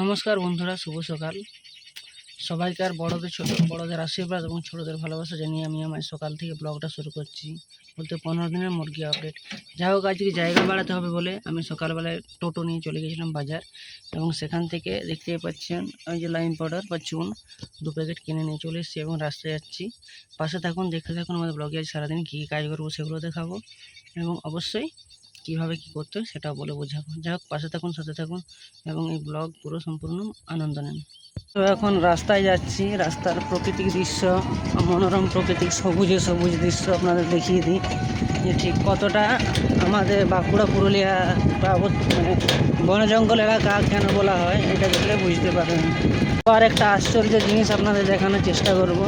নমস্কার বন্ধুরা, শুভ সকাল। সবাইকে আর বড়দের আশীর্বাদ এবং ছোটদের ভালোবাসা জানিয়ে আমি আমার সকাল থেকে ব্লগটা শুরু করছি। বলতে 15 দিনের মুরগি আপডেট। যাই হোক, আজকে জায়গা বাড়াতে হবে বলে আমি সকালবেলায় টোটো নিয়ে চলে গেছিলাম বাজার, এবং সেখান থেকে দেখতেই পাচ্ছেন ওই যে লাইম পাউডার বা চুন 2 প্যাকেট কিনে নিয়ে চলে এসেছি এবং রাস্তায় যাচ্ছি। পাশে থাকুন, দেখতে থাকুন আমাদের ব্লগে। আজ সারাদিন কী কী কাজ করবো সেগুলো দেখাবো, এবং অবশ্যই কীভাবে কী করতে হয় সেটাও বলে বোঝাবো। যাই হোক, পাশে থাকুন, সাথে থাকুন এবং এই ব্লগ পুরো সম্পূর্ণ আনন্দ নেন। তো এখন রাস্তায় যাচ্ছি, রাস্তার প্রাকৃতিক দৃশ্য, মনোরম প্রাকৃতিক সবুজে সবুজ দৃশ্য আপনাদের দেখিয়ে দিই যে ঠিক কতটা আমাদের বাঁকুড়া পুরুলিয়া বা বন জঙ্গল এলাকা কেন বলা হয়, এটা দেখলে বুঝতে পারবেন। আর একটা আশ্চর্য জিনিস আপনাদের দেখানোর চেষ্টা করব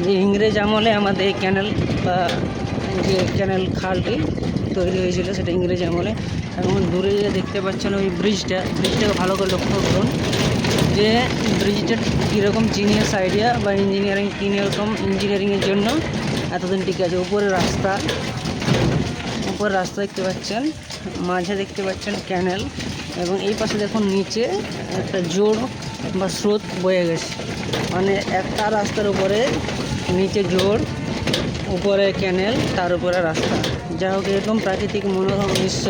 যে ইংরেজ আমলে আমাদের এই ক্যানেল বা যে ক্যানেল খালটি তৈরি হয়েছিল সেটা ইংরেজ আমলে। এবং দূরে যে দেখতে পাচ্ছেন ওই ব্রিজটাকে ভালো করে লক্ষ্য করুন যে ব্রিজটা কীরকম জিনিয়াস আইডিয়া বা ইঞ্জিনিয়ারিংয়ের জন্য এতদিন টিকে আছে। উপরে রাস্তা দেখতে পাচ্ছেন, মাঝে দেখতে পাচ্ছেন ক্যানেল, এবং এই পাশে দেখুন নিচে একটা জোর বা স্রোত বয়ে গেছে। মানে একটা রাস্তার উপরে নিচে জোর, উপরে ক্যানেল, তার উপরে রাস্তা। যাই হোক, এরকম প্রাকৃতিক মনোরম দৃশ্য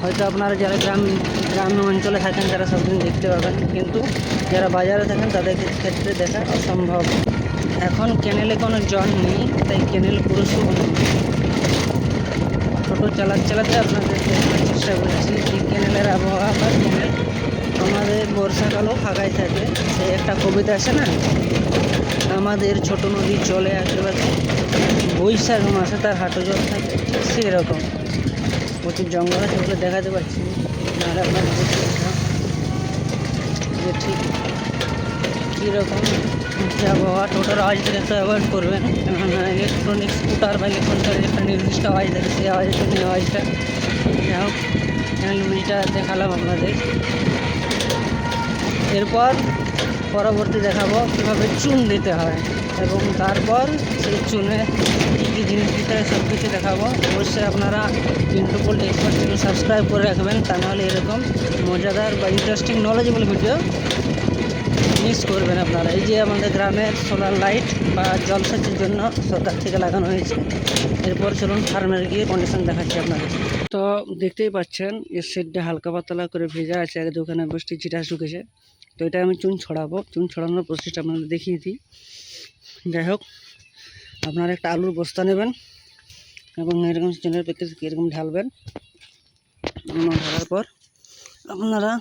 হয়তো আপনারা যারা গ্রাম্য অঞ্চলে থাকেন তারা সবদিন দেখতে পাবেন, কিন্তু যারা বাজারে থাকেন তাদের ক্ষেত্রে দেখা অসম্ভব। এখন ক্যানেলে কোনো জল নেই, তাই ক্যানেল পুরো শুকনো। টোটো চালাতে আপনাদের দেখানোর চেষ্টা করছি যে ক্যানেলের আবহাওয়া বা ক্যানেল আমাদের বর্ষাকালও ফাঁকাই থাকে। সেই একটা কবিতা আছে না, আমাদের ছোট নদী চলে আশেপাশে, বৈশাখ মাসে তার হাঁটু জল থাকে, সেই রকম প্রচুর জঙ্গল আছে, ওগুলো দেখাতে পারছি নাহলে আপনাদের যে ঠিক কীরকম আবহাওয়া। টোটোর আওয়াজ থেকে একটু অ্যাভয়েড করবেন, কেননা ইলেকট্রনিক স্কুটার বা ইলেকট্রনিক একটা নির্দিষ্ট আওয়াজ থাকে, সেই আওয়াজটা নিয়ে আওয়াজটা। যাই হোক, ব্রিজটা দেখালাম আপনাদের। এরপর পরবর্তী দেখাবো কীভাবে চুন দিতে হয়, এবং তারপর সেই চুনে কী কী জিনিস দিতে হয় সব কিছু দেখাবো। অবশ্যই আপনারা পিন্টু পোল্ট এক্সপার্ট চ্যানেল সাবস্ক্রাইব করে রাখবেন, তা নাহলে এরকম মজাদার বা ইন্টারেস্টিং নলেজেবল ভিডিও মিস করবেন আপনারা। এই যে আমাদের গ্রামের সোলার লাইট বা জলসেচের জন্য সরকার থেকে লাগানো হয়েছে। এরপর চলুন ফার্মের গিয়ে কন্ডিশন দেখাচ্ছি আপনাদের। তো দেখতেই পাচ্ছেন এর শেডটা হালকা পাতলা করে ভেজা আছে, এক দোকানে বৃষ্টি ছিটাস ঢুকেছে। তো এটা আমি চুন ছড়াবো, চুন ছড়ানোর প্রসেসটা আপনাদের দেখিয়ে দিই। যাই হোক, আপনারা একটা আলুর বস্তা নেবেন এবং এরকম চুনের প্যাকেট এরকম ঢালবেন। ঢালার পর আপনারা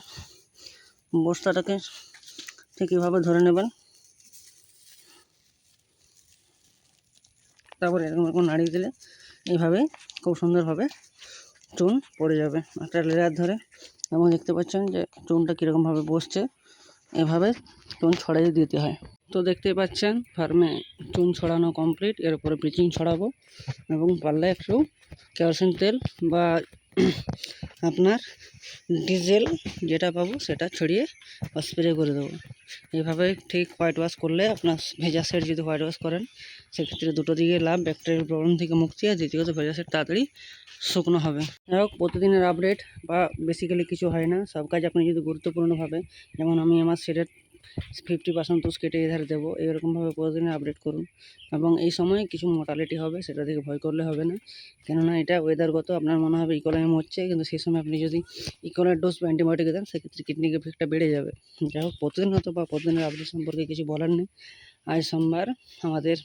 বস্তাটাকে ঠিক এভাবে ধরে নেবেন, তারপর এরকম নাড়িয়ে দিলে এইভাবে খুব সুন্দরভাবে চুন পড়ে যাবে একটা লেয়ার ধরে। এবং দেখতে পাচ্ছেন যে চুনটা কীরকমভাবে বসছে, এভাবে চুন ছড়িয়ে দিতে হয়। তো দেখতে পাচ্ছেন ফার্মে চুন ছড়ানো কমপ্লিট। এর উপরে ব্লিচিং ছড়াবো এবং পারলে একটু কেরোসিন তেল বা আপনার ডিজেল যেটা পাবো সেটা ছড়িয়ে স্প্রে করে দেবো। এইভাবে ঠিক হোয়াইট ওয়াশ করলে আপনার ভেজা সেট যদি হোয়াইট ওয়াশ করেন সেক্ষেত্রে দুটো দিকে লাভ, ব্যাকটেরিয়াল প্রবলেম থেকে মুক্তি, আর দ্বিতীয়ত ভেজা সেট তাড়াতাড়ি শুকনো হবে। যাই হোক, প্রতিদিনের আপডেট বা বেসিক্যালি কিছু হয় না, সব কাজ আপনি যদি গুরুত্বপূর্ণভাবে, যেমন আমি আমার সেটের 50% তুষ কেটে এধারে দেবো, এরকমভাবে প্রতিদিনের আপডেট করুন। এবং এই সময় কিছু মোর্টালিটি হবে, সেটা থেকে ভয় করলে হবে না, কেননা এটা ওয়েদারগত। আপনার মনে হবে ইকোলাইম হচ্ছে, কিন্তু সেই সময় আপনি যদি ইকোলার ডোজ বা অ্যান্টিবায়োটিক দেন সেক্ষেত্রে কিডনির এফেক্টটা বেড়ে যাবে। যাই হোক, প্রতিদিনত বা প্রতিদিনের আপডেট সম্পর্কে কিছু বলার নেই। আজ সোমবার, আমাদের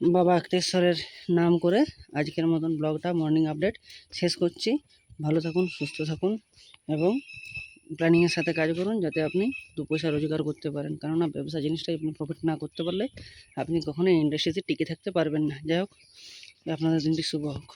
বাবা আক্তেশ্বরের নাম করে আজকের মতন ব্লগটা মর্নিং আপডেট শেষ করছি। ভালো থাকুন, সুস্থ থাকুন এবং প্ল্যানিংয়ের সাথে কাজ করুন, যাতে আপনি 2 পয়সা রোজগার করতে পারেন। কেননা ব্যবসা জিনিসটাই আপনি প্রফিট না করতে পারলে আপনি কখনোই ইন্ডাস্ট্রিতে টিকে থাকতে পারবেন না। যাই হোক, আপনাদের দিনটি শুভ হোক।